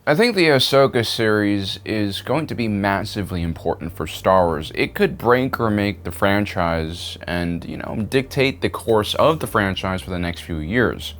I think the Ahsoka series is going to be massively important for Star Wars. It could break or make the franchise and, dictate the course of the franchise for the next few years.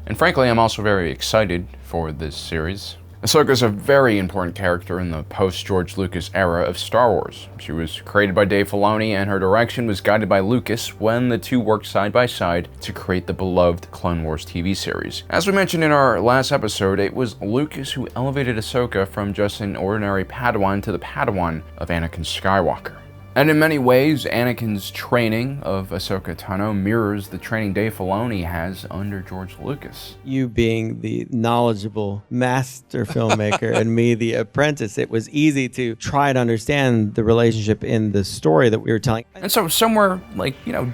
And frankly, I'm also very excited for this series. Ahsoka is a very important character in the post-George Lucas era of Star Wars. She was created by Dave Filoni, and her direction was guided by Lucas when the two worked side by side to create the beloved Clone Wars TV series. As we mentioned in our last episode, it was Lucas who elevated Ahsoka from just an ordinary Padawan to the Padawan of Anakin Skywalker. And in many ways, Anakin's training of Ahsoka Tano mirrors the training Dave Filoni has under George Lucas. You being the knowledgeable master filmmaker and me the apprentice, it was easy to try to understand the relationship in the story that we were telling. And so somewhere,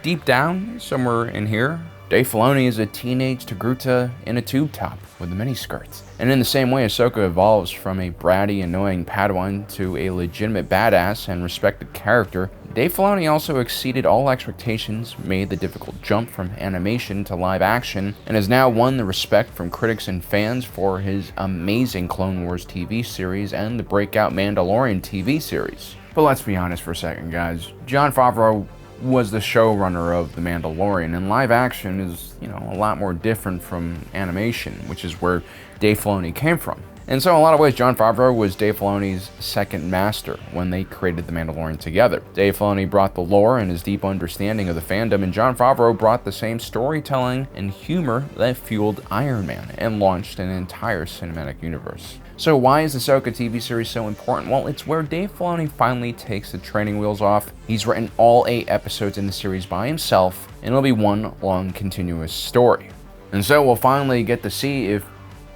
deep down, somewhere in here, Dave Filoni is a teenage Togruta in a tube top with a miniskirt. And in the same way, Ahsoka evolves from a bratty, annoying Padawan to a legitimate badass and respected character, Dave Filoni also exceeded all expectations, made the difficult jump from animation to live action, and has now won the respect from critics and fans for his amazing Clone Wars TV series and the breakout Mandalorian TV series. But let's be honest for a second, guys. Jon Favreau was the showrunner of The Mandalorian, and live action is, a lot more different from animation, which is where Dave Filoni came from. And so in a lot of ways, Jon Favreau was Dave Filoni's second master when they created The Mandalorian together. Dave Filoni brought the lore and his deep understanding of the fandom, and Jon Favreau brought the same storytelling and humor that fueled Iron Man and launched an entire cinematic universe. So why is the Ahsoka TV series so important? Well, it's where Dave Filoni finally takes the training wheels off. He's written all 8 episodes in the series by himself, and it'll be one long continuous story. And so we'll finally get to see if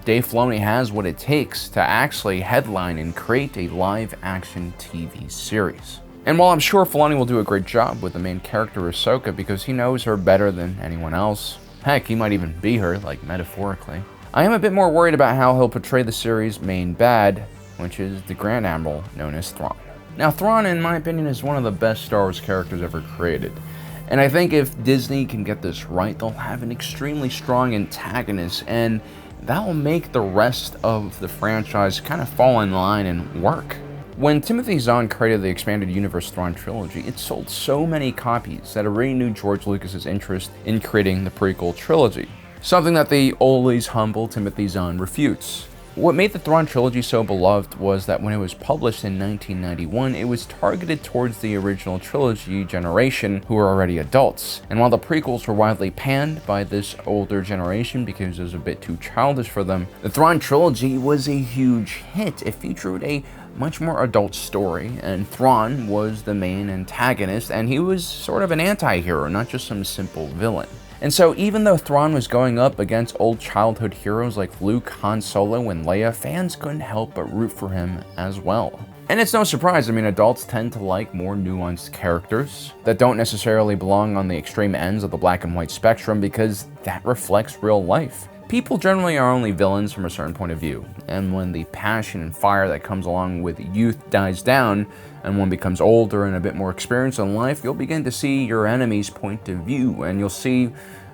Dave Filoni has what it takes to actually headline and create a live-action TV series. And while I'm sure Filoni will do a great job with the main character Ahsoka because he knows her better than anyone else, heck, he might even be her, metaphorically, I am a bit more worried about how he'll portray the series' main bad, which is the Grand Admiral known as Thrawn. Now, Thrawn, in my opinion, is one of the best Star Wars characters ever created. And I think if Disney can get this right, they'll have an extremely strong antagonist, and that will make the rest of the franchise kind of fall in line and work. When Timothy Zahn created the Expanded Universe Thrawn trilogy, it sold so many copies that it renewed George Lucas's interest in creating the prequel trilogy, something that the always humble Timothy Zahn refutes. What made the Thrawn trilogy so beloved was that when it was published in 1991, it was targeted towards the original trilogy generation who were already adults. And while the prequels were widely panned by this older generation because it was a bit too childish for them, the Thrawn trilogy was a huge hit. It featured a much more adult story, and Thrawn was the main antagonist, and he was sort of an anti-hero, not just some simple villain. And so even though Thrawn was going up against old childhood heroes like Luke, Han Solo, and Leia, fans couldn't help but root for him as well. And it's no surprise, adults tend to like more nuanced characters that don't necessarily belong on the extreme ends of the black and white spectrum because that reflects real life. People generally are only villains from a certain point of view, and when the passion and fire that comes along with youth dies down, and one becomes older and a bit more experienced in life, you'll begin to see your enemy's point of view, and you'll see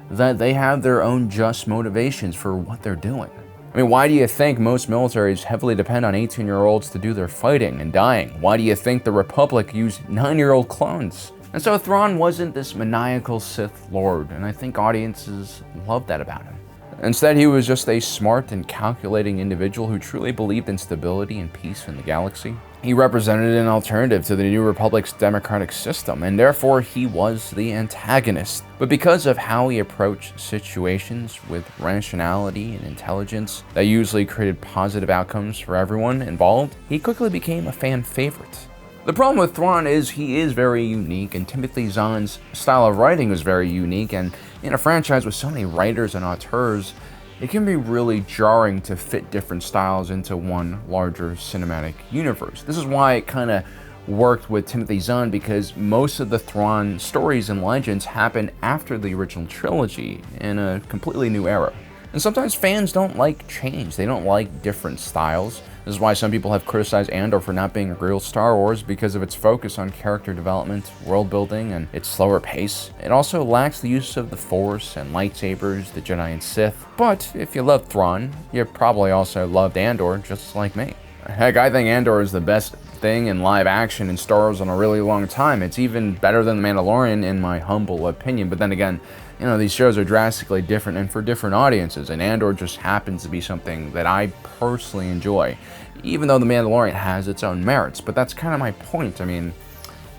that they have their own just motivations for what they're doing. Why do you think most militaries heavily depend on 18-year-olds to do their fighting and dying? Why do you think the Republic used 9-year-old clones? And so Thrawn wasn't this maniacal Sith Lord, and I think audiences loved that about him. Instead, he was just a smart and calculating individual who truly believed in stability and peace in the galaxy. He represented an alternative to the New Republic's democratic system, and therefore he was the antagonist. But because of how he approached situations with rationality and intelligence that usually created positive outcomes for everyone involved, he quickly became a fan favorite. The problem with Thrawn is he is very unique, and Timothy Zahn's style of writing is very unique, and in a franchise with so many writers and auteurs, it can be really jarring to fit different styles into one larger cinematic universe. This is why it kind of worked with Timothy Zahn, because most of the Thrawn stories and legends happen after the original trilogy in a completely new era. And sometimes fans don't like change. They don't like different styles. This is why some people have criticized Andor for not being a real Star Wars because of its focus on character development, world building, and its slower pace. It also lacks the use of the Force and lightsabers, the Jedi and Sith. But if you love Thrawn, you probably also loved Andor just like me. Heck, I think Andor is the best thing in live action in Star Wars in a really long time. It's even better than The Mandalorian in my humble opinion. But then again, you know, these shows are drastically different and for different audiences, and Andor just happens to be something that I personally enjoy, even though The Mandalorian has its own merits. But that's kind of my point. I mean,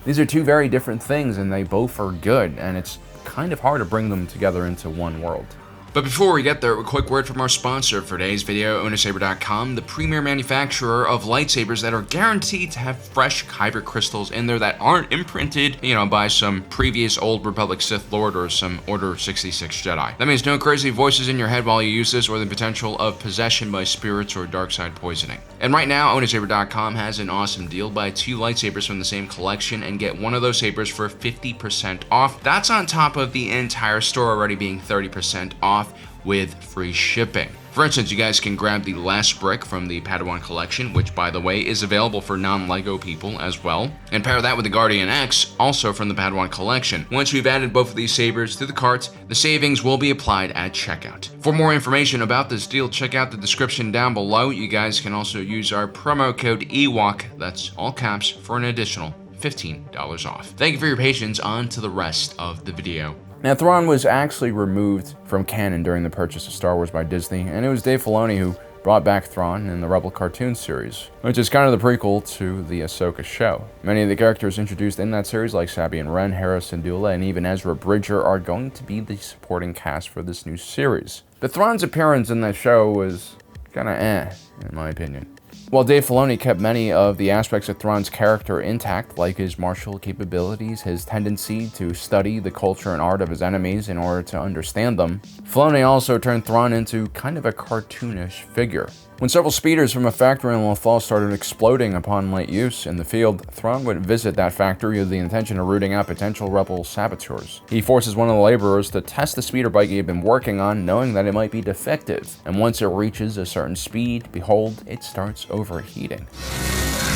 these are two very different things, and they both are good, and it's kind of hard to bring them together into one world. But before we get there, a quick word from our sponsor for today's video, OwnerSaber.com, the premier manufacturer of lightsabers that are guaranteed to have fresh kyber crystals in there that aren't imprinted, by some previous Old Republic Sith Lord or some Order 66 Jedi. That means no crazy voices in your head while you use this, or the potential of possession by spirits or dark side poisoning. And right now, OwnerSaber.com has an awesome deal. Buy 2 lightsabers from the same collection and get one of those sabers for 50% off. That's on top of the entire store already being 30% off with free shipping. For instance, you guys can grab the last brick from the Padawan collection, which by the way is available for non-LEGO people as well, and pair that with the Guardian X, also from the Padawan collection. Once we've added both of these sabers to the cart, the savings will be applied at checkout. For more information about this deal, check out the description down below. You guys can also use our promo code EWOK, that's all caps, for an additional $15 off. Thank you for your patience. On to the rest of the video. Now, Thrawn was actually removed from canon during the purchase of Star Wars by Disney, and it was Dave Filoni who brought back Thrawn in the Rebel cartoon series, which is kind of the prequel to the Ahsoka show. Many of the characters introduced in that series, like Sabian Wren, Hera Syndulla, and even Ezra Bridger, are going to be the supporting cast for this new series. But Thrawn's appearance in that show was kinda in my opinion. While Dave Filoni kept many of the aspects of Thrawn's character intact, like his martial capabilities, his tendency to study the culture and art of his enemies in order to understand them, Filoni also turned Thrawn into kind of a cartoonish figure. When several speeders from a factory in Lothal started exploding upon light use in the field, Thrawn would visit that factory with the intention of rooting out potential rebel saboteurs. He forces one of the laborers to test the speeder bike he had been working on, knowing that it might be defective, and once it reaches a certain speed, behold, it starts overheating.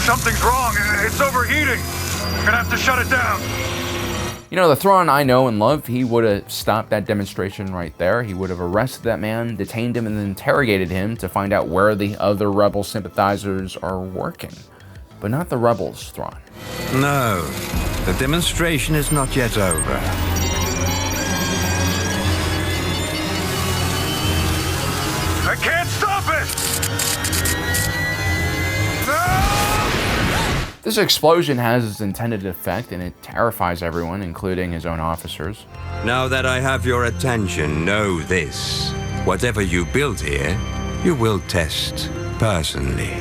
Something's wrong. It's overheating. We're gonna have to shut it down. You know, the Thrawn I know and love, he would have stopped that demonstration right there. He would have arrested that man, detained him, and then interrogated him to find out where the other rebel sympathizers are working. But not the rebels, Thrawn. No, the demonstration is not yet over. I can't stop it! No! This explosion has its intended effect, and it terrifies everyone, including his own officers. Now that I have your attention, know this. Whatever you build here, you will test personally.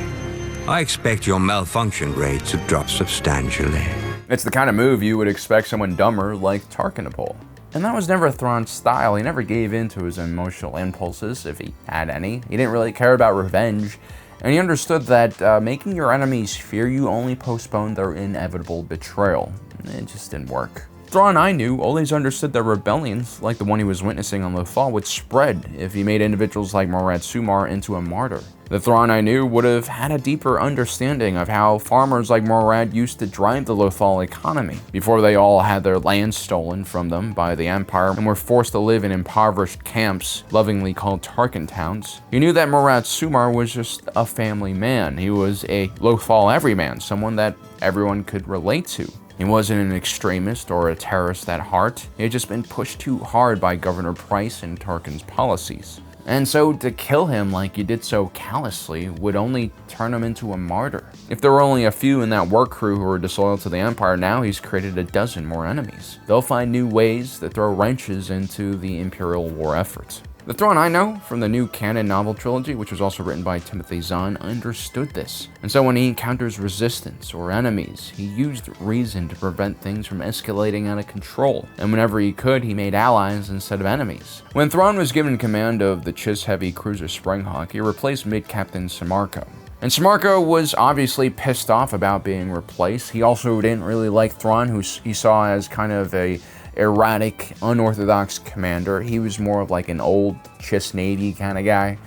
I expect your malfunction rate to drop substantially. It's the kind of move you would expect someone dumber like Tarkin to pull. And that was never Thrawn's style. He never gave in to his emotional impulses, if he had any. He didn't really care about revenge. And he understood that making your enemies fear you only postponed their inevitable betrayal. It just didn't work. Thrawn I knew always understood that rebellions, like the one he was witnessing on Lothal, would spread if he made individuals like Morad Sumar into a martyr. The Thrawn I knew would have had a deeper understanding of how farmers like Morad used to drive the Lothal economy, before they all had their land stolen from them by the Empire and were forced to live in impoverished camps, lovingly called Tarkin towns. He knew that Morad Sumar was just a family man. He was a Lothal everyman, someone that everyone could relate to. He wasn't an extremist or a terrorist at heart. He had just been pushed too hard by Governor Price and Tarkin's policies. And so to kill him like you did so callously would only turn him into a martyr. If there were only a few in that work crew who were disloyal to the Empire, now he's created a dozen more enemies. They'll find new ways that throw wrenches into the Imperial war efforts. The Thrawn I know from the new canon novel trilogy, which was also written by Timothy Zahn, understood this. And so when he encounters resistance or enemies, he used reason to prevent things from escalating out of control. And whenever he could, he made allies instead of enemies. When Thrawn was given command of the Chiss-heavy cruiser Springhawk, he replaced Mid-Captain Samarco. And Samarco was obviously pissed off about being replaced. He also didn't really like Thrawn, who he saw as kind of a erratic, unorthodox commander. He was more of like an old Chiss Navy kind of guy.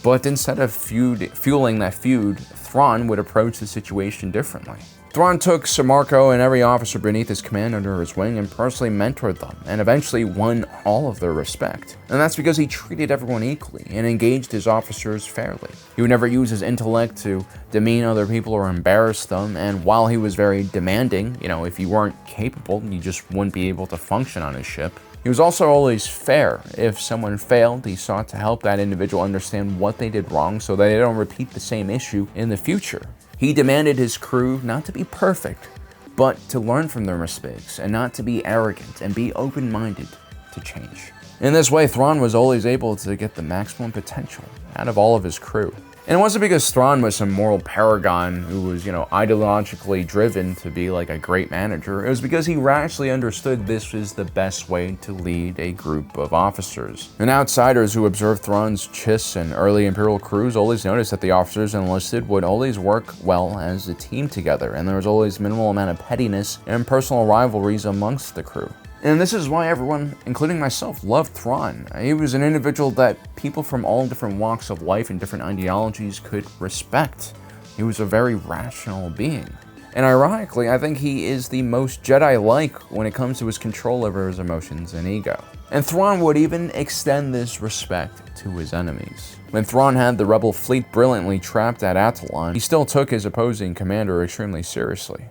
But instead of fueling that feud, Thrawn would approach the situation differently. Thrawn took Samarco and every officer beneath his command under his wing and personally mentored them, and eventually won all of their respect. And that's because he treated everyone equally and engaged his officers fairly. He would never use his intellect to demean other people or embarrass them, and while he was very demanding, if you weren't capable, you just wouldn't be able to function on his ship. He was also always fair. If someone failed, he sought to help that individual understand what they did wrong so that they don't repeat the same issue in the future. He demanded his crew not to be perfect, but to learn from their mistakes and not to be arrogant and be open-minded to change. In this way, Thrawn was always able to get the maximum potential out of all of his crew. And it wasn't because Thrawn was some moral paragon who was, ideologically driven to be like a great manager. It was because he rationally understood this was the best way to lead a group of officers. And outsiders who observed Thrawn's Chiss and early Imperial crews always noticed that the officers enlisted would always work well as a team together, and there was always minimal amount of pettiness and personal rivalries amongst the crew. And this is why everyone, including myself, loved Thrawn. He was an individual that people from all different walks of life and different ideologies could respect. He was a very rational being. And ironically, I think he is the most Jedi-like when it comes to his control over his emotions and ego. And Thrawn would even extend this respect to his enemies. When Thrawn had the rebel fleet brilliantly trapped at Atollon, he still took his opposing commander extremely seriously.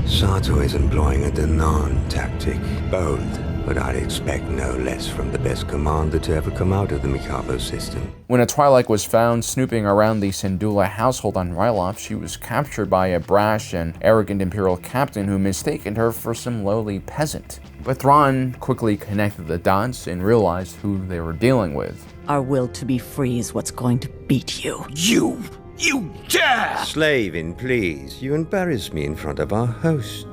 Sato is employing a Danan tactic. Bold, but I'd expect no less from the best commander to ever come out of the Mikado system. When a Twi'lek was found snooping around the Syndulla household on Ryloth, she was captured by a brash and arrogant Imperial captain who mistaken her for some lowly peasant. But Thrawn quickly connected the dots and realized who they were dealing with. Our will to be free is what's going to beat you. You dare! Slavin, please. You embarrass me in front of our host.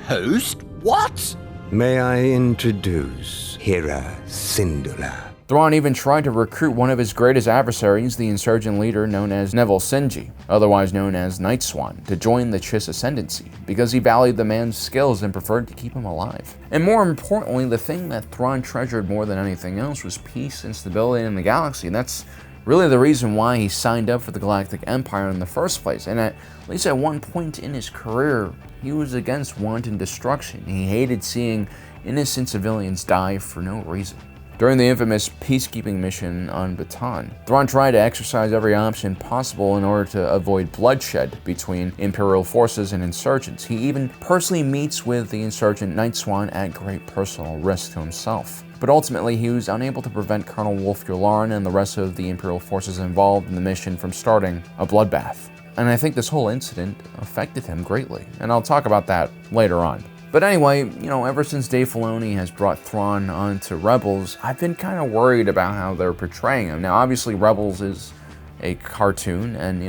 Host? What? May I introduce Hera Syndulla? Thrawn even tried to recruit one of his greatest adversaries, the insurgent leader known as Neville Sinji, otherwise known as Night Swan, to join the Chiss Ascendancy, because he valued the man's skills and preferred to keep him alive. And more importantly, the thing that Thrawn treasured more than anything else was peace and stability in the galaxy, and that's really the reason why he signed up for the Galactic Empire in the first place. And at least at one point in his career, he was against wanton destruction. He hated seeing innocent civilians die for no reason. During the infamous peacekeeping mission on Bataan, Thrawn tried to exercise every option possible in order to avoid bloodshed between Imperial forces and insurgents. He even personally meets with the insurgent Night Swan at great personal risk to himself. But ultimately, he was unable to prevent Colonel Wilf Yularen and the rest of the Imperial forces involved in the mission from starting a bloodbath. And I think this whole incident affected him greatly, and I'll talk about that later on. But anyway, ever since Dave Filoni has brought Thrawn onto Rebels, I've been kind of worried about how they're portraying him. Now, obviously, Rebels is a cartoon, and,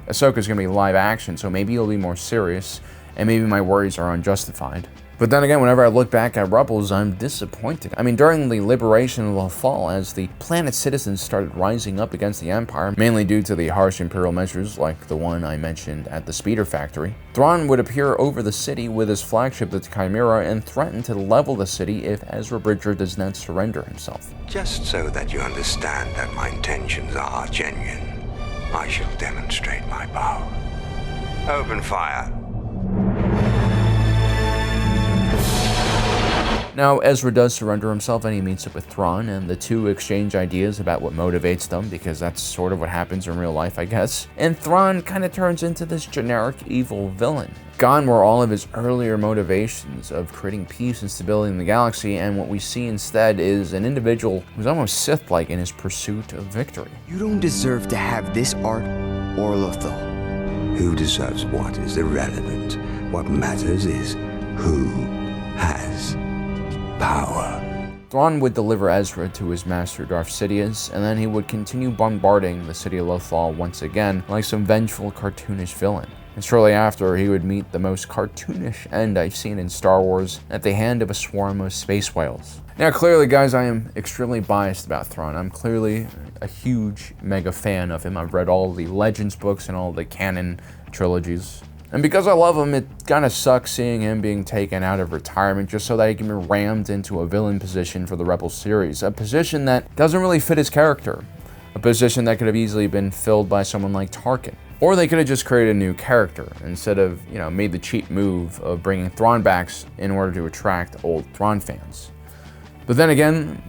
Ahsoka's going to be live action, so maybe it'll be more serious, and maybe my worries are unjustified. But then again, whenever I look back at Rebels, I'm disappointed. I mean, during the liberation of Lothal, as the planet's citizens started rising up against the Empire, mainly due to the harsh Imperial measures like the one I mentioned at the Speeder Factory, Thrawn would appear over the city with his flagship, the Chimera, and threaten to level the city if Ezra Bridger does not surrender himself. Just so that you understand that my intentions are genuine, I shall demonstrate my power. Open fire. Now, Ezra does surrender himself and he meets up with Thrawn, and the two exchange ideas about what motivates them, because that's sort of what happens in real life, I guess. And Thrawn kind of turns into this generic evil villain. Gone were all of his earlier motivations of creating peace and stability in the galaxy, and what we see instead is an individual who's almost Sith-like in his pursuit of victory. You don't deserve to have this art or Lothal. Who deserves what is irrelevant. What matters is who has power. Thrawn would deliver Ezra to his master Darth Sidious, and then he would continue bombarding the city of Lothal once again like some vengeful cartoonish villain. And shortly after, he would meet the most cartoonish end I've seen in Star Wars at the hand of a swarm of space whales. Now clearly, guys, I am extremely biased about Thrawn. I'm clearly a huge mega fan of him. I've read all the Legends books and all the canon trilogies. And because I love him, it kind of sucks seeing him being taken out of retirement just so that he can be rammed into a villain position for the Rebels series, a position that doesn't really fit his character, a position that could have easily been filled by someone like Tarkin. Or they could have just created a new character instead of, made the cheap move of bringing Thrawn back in order to attract old Thrawn fans. But then again,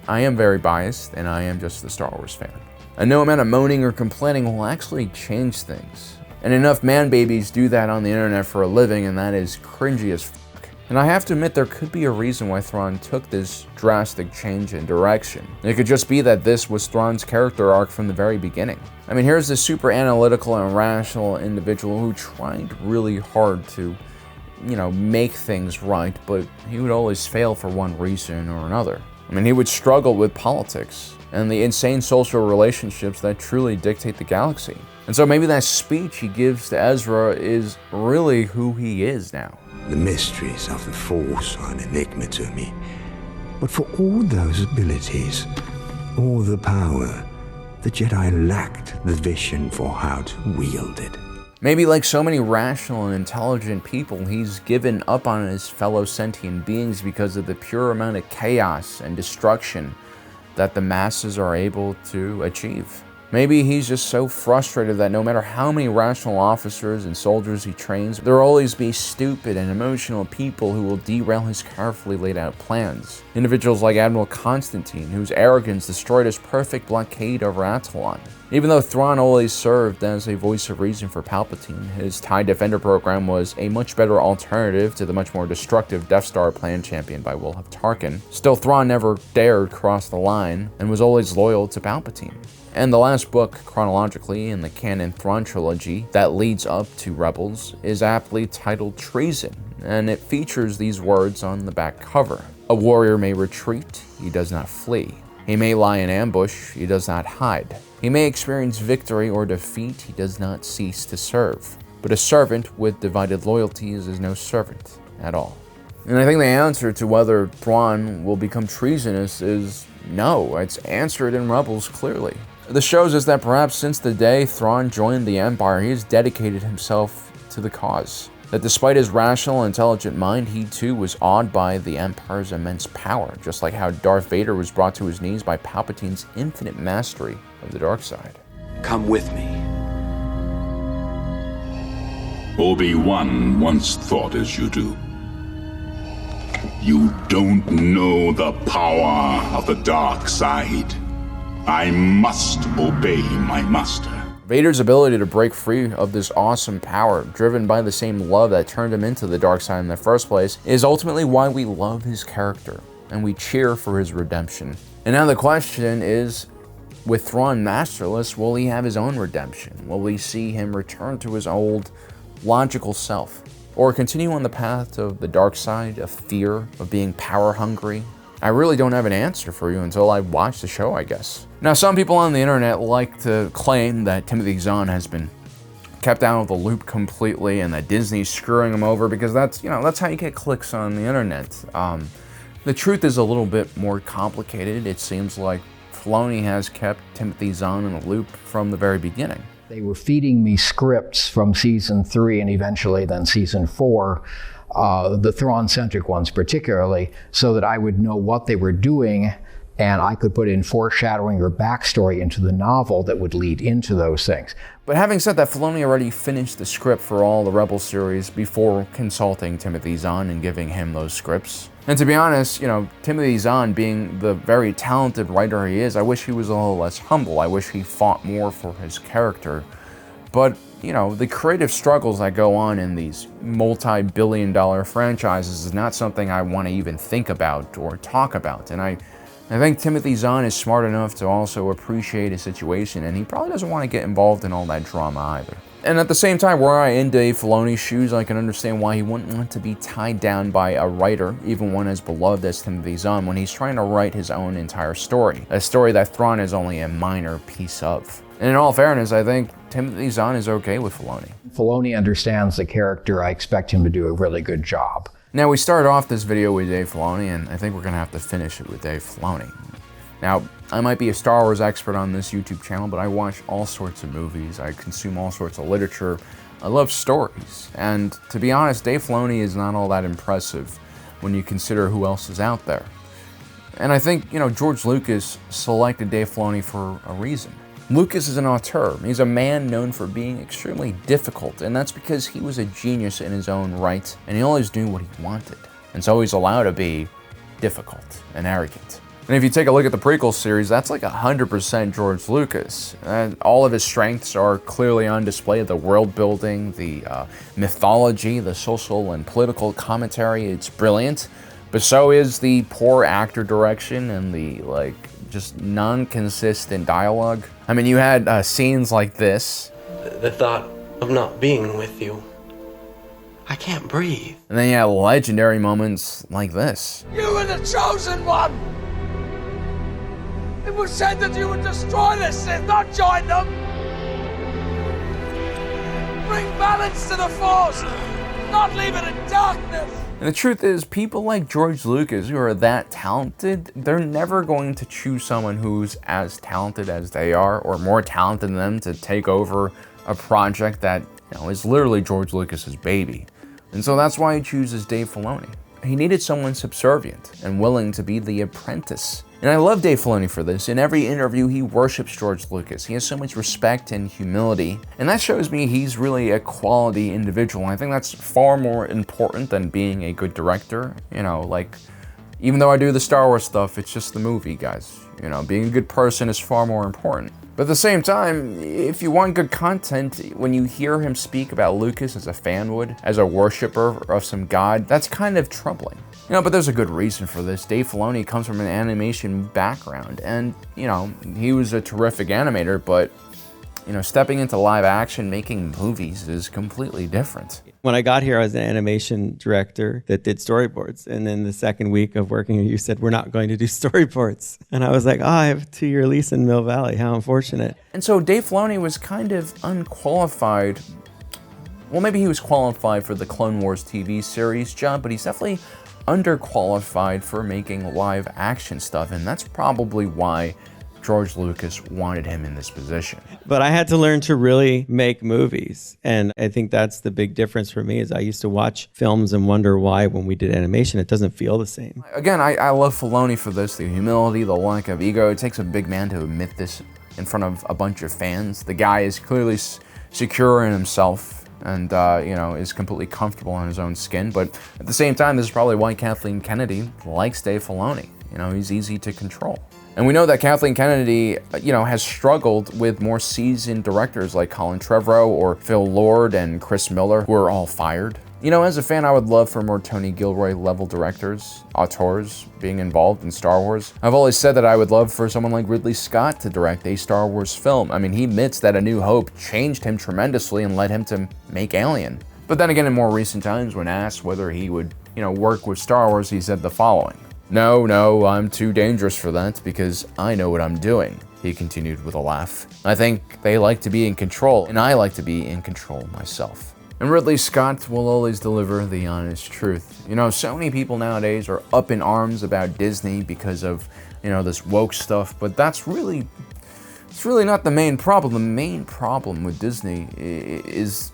I am very biased and I am just a Star Wars fan. And no amount of moaning or complaining will actually change things. And enough man babies do that on the internet for a living, and that is cringy as fuck. And I have to admit, there could be a reason why Thrawn took this drastic change in direction. It could just be that this was Thrawn's character arc from the very beginning. I mean, here's this super analytical and rational individual who tried really hard to, make things right, but he would always fail for one reason or another. I mean, he would struggle with politics and the insane social relationships that truly dictate the galaxy. And so maybe that speech he gives to Ezra is really who he is now. The mysteries of the Force are an enigma to me. But for all those abilities, all the power, the Jedi lacked the vision for how to wield it. Maybe like so many rational and intelligent people, he's given up on his fellow sentient beings because of the pure amount of chaos and destruction that the masses are able to achieve. Maybe he's just so frustrated that no matter how many rational officers and soldiers he trains, there will always be stupid and emotional people who will derail his carefully laid out plans. Individuals like Admiral Constantine, whose arrogance destroyed his perfect blockade over Atollon. Even though Thrawn always served as a voice of reason for Palpatine, his TIE Defender program was a much better alternative to the much more destructive Death Star plan championed by Wilhulf Tarkin. Still, Thrawn never dared cross the line and was always loyal to Palpatine. And the last book, chronologically, in the canon Thrawn trilogy that leads up to Rebels is aptly titled Treason, and it features these words on the back cover. A warrior may retreat, he does not flee. He may lie in ambush, he does not hide. He may experience victory or defeat, he does not cease to serve. But a servant with divided loyalties is no servant at all. And I think the answer to whether Thrawn will become treasonous is no. It's answered in Rebels clearly. This shows us that perhaps since the day Thrawn joined the Empire, he has dedicated himself to the cause. That despite his rational, intelligent mind, he too was awed by the Empire's immense power, just like how Darth Vader was brought to his knees by Palpatine's infinite mastery of the dark side. Come with me. Obi-Wan once thought as you do. You don't know the power of the dark side. I must obey my master. Vader's ability to break free of this awesome power, driven by the same love that turned him into the dark side in the first place, is ultimately why we love his character, and we cheer for his redemption. And now the question is, with Thrawn masterless, will he have his own redemption? Will we see him return to his old, logical self? Or continue on the path of the dark side, of fear, of being power-hungry? I really don't have an answer for you until I watch the show, I guess. Now, some people on the internet like to claim that Timothy Zahn has been kept out of the loop completely and that Disney's screwing him over because that's how you get clicks on the internet. The truth is a little bit more complicated. It seems like Filoni has kept Timothy Zahn in the loop from the very beginning. They were feeding me scripts from season 3 and eventually then season 4, the Thrawn-centric ones particularly, so that I would know what they were doing and I could put in foreshadowing or backstory into the novel that would lead into those things. But having said that, Filoni already finished the script for all the Rebel series before consulting Timothy Zahn and giving him those scripts. And to be honest, Timothy Zahn being the very talented writer he is, I wish he was a little less humble. I wish he fought more for his character. But, the creative struggles that go on in these multi-billion-dollar franchises is not something I want to even think about or talk about. And I think Timothy Zahn is smart enough to also appreciate his situation, and he probably doesn't want to get involved in all that drama either. And at the same time, were I in Dave Filoni's shoes, I can understand why he wouldn't want to be tied down by a writer, even one as beloved as Timothy Zahn, when he's trying to write his own entire story. A story that Thrawn is only a minor piece of. And in all fairness, I think Timothy Zahn is okay with Filoni. Filoni understands the character. I expect him to do a really good job. Now, we started off this video with Dave Filoni, and I think we're going to have to finish it with Dave Filoni. Now, I might be a Star Wars expert on this YouTube channel, but I watch all sorts of movies. I consume all sorts of literature. I love stories. And to be honest, Dave Filoni is not all that impressive when you consider who else is out there. And I think, George Lucas selected Dave Filoni for a reason. Lucas is an auteur. He's a man known for being extremely difficult, and that's because he was a genius in his own right, and he always knew what he wanted. And so he's allowed to be difficult and arrogant. And if you take a look at the prequel series, that's like 100% George Lucas. And all of his strengths are clearly on display. The world building, the mythology, the social and political commentary, it's brilliant. But so is the poor actor direction and the just non-consistent dialogue. I mean, you had scenes like this. The thought of not being with you, I can't breathe. And then you had legendary moments like this. You were the chosen one! It was said that you would destroy the Sith, not join them! Bring balance to the Force, not leave it in darkness! And the truth is, people like George Lucas, who are that talented, they're never going to choose someone who's as talented as they are, or more talented than them, to take over a project that, is literally George Lucas's baby. And so that's why he chooses Dave Filoni. He needed someone subservient and willing to be the apprentice. And I love Dave Filoni for this. In every interview, he worships George Lucas. He has so much respect and humility. And that shows me he's really a quality individual. And I think that's far more important than being a good director. Even though I do the Star Wars stuff, it's just the movie, guys. Being a good person is far more important. But at the same time, if you want good content, when you hear him speak about Lucas as a fan would, as a worshiper of some god, that's kind of troubling. But there's a good reason for this. Dave Filoni comes from an animation background, and, he was a terrific animator, but, stepping into live action, making movies is completely different. When I got here, I was an animation director that did storyboards. And then the second week of working here, you said, we're not going to do storyboards. And I was like, I have a 2-year lease in Mill Valley. How unfortunate. And so Dave Filoni was kind of unqualified. Well, maybe he was qualified for the Clone Wars TV series job, but he's definitely underqualified for making live action stuff. And that's probably why George Lucas wanted him in this position. But I had to learn to really make movies. And I think that's the big difference for me is I used to watch films and wonder why when we did animation, it doesn't feel the same. Again, I love Filoni for this, the humility, the lack of ego. It takes a big man to admit this in front of a bunch of fans. The guy is clearly secure in himself and, is completely comfortable in his own skin. But at the same time, this is probably why Kathleen Kennedy likes Dave Filoni. He's easy to control. And we know that Kathleen Kennedy, has struggled with more seasoned directors like Colin Trevorrow or Phil Lord and Chris Miller, who are all fired. As a fan, I would love for more Tony Gilroy level directors, auteurs, being involved in Star Wars. I've always said that I would love for someone like Ridley Scott to direct a Star Wars film. I mean, he admits that A New Hope changed him tremendously and led him to make Alien. But then again, in more recent times, when asked whether he would, work with Star Wars, he said the following. No, I'm too dangerous for that because I know what I'm doing, he continued with a laugh. I think they like to be in control, and I like to be in control myself. And Ridley Scott will always deliver the honest truth. So many people nowadays are up in arms about Disney because of, this woke stuff, but it's really not the main problem. The main problem with Disney is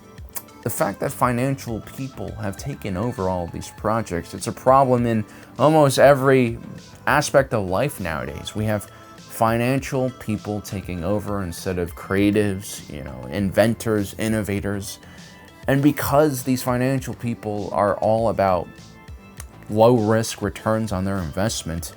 the fact that financial people have taken over all of these projects. It's a problem in almost every aspect of life nowadays. We have financial people taking over instead of creatives, inventors, innovators. And because these financial people are all about low risk returns on their investment,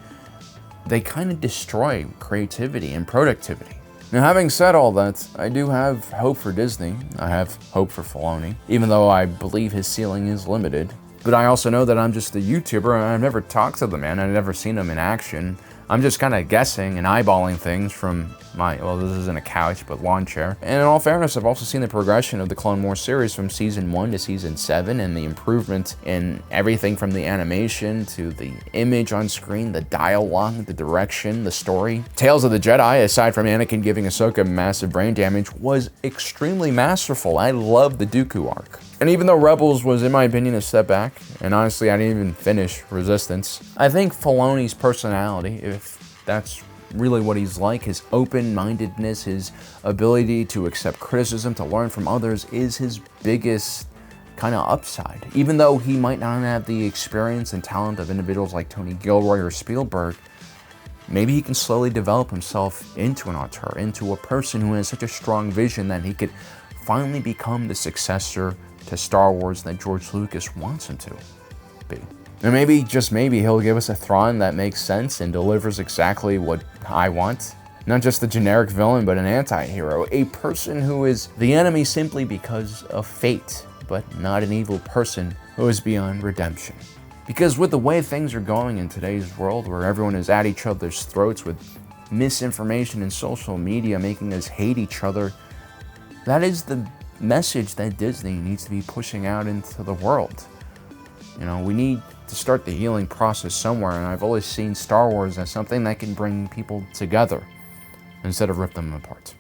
they kind of destroy creativity and productivity. Now, having said all that, I do have hope for Disney. I have hope for Filoni, even though I believe his ceiling is limited. But I also know that I'm just a YouTuber and I've never talked to the man. I've never seen him in action. I'm just kind of guessing and eyeballing things from this isn't a couch, but lawn chair. And in all fairness, I've also seen the progression of the Clone Wars series from season 1 to season 7 and the improvement in everything from the animation to the image on screen, the dialogue, the direction, the story. Tales of the Jedi, aside from Anakin giving Ahsoka massive brain damage, was extremely masterful. I love the Dooku arc. And even though Rebels was, in my opinion, a step back, and honestly, I didn't even finish Resistance, I think Filoni's personality, if that's really what he's like. His open-mindedness, his ability to accept criticism, to learn from others is his biggest kind of upside. Even though he might not have the experience and talent of individuals like Tony Gilroy or Spielberg, maybe he can slowly develop himself into an auteur, into a person who has such a strong vision that he could finally become the successor to Star Wars that George Lucas wants him to be. And maybe, just maybe, he'll give us a Thrawn that makes sense and delivers exactly what I want. Not just a generic villain, but an anti-hero. A person who is the enemy simply because of fate, but not an evil person who is beyond redemption. Because with the way things are going in today's world, where everyone is at each other's throats with misinformation and social media making us hate each other, that is the message that Disney needs to be pushing out into the world. You know, we need to start the healing process somewhere, and I've always seen Star Wars as something that can bring people together instead of rip them apart.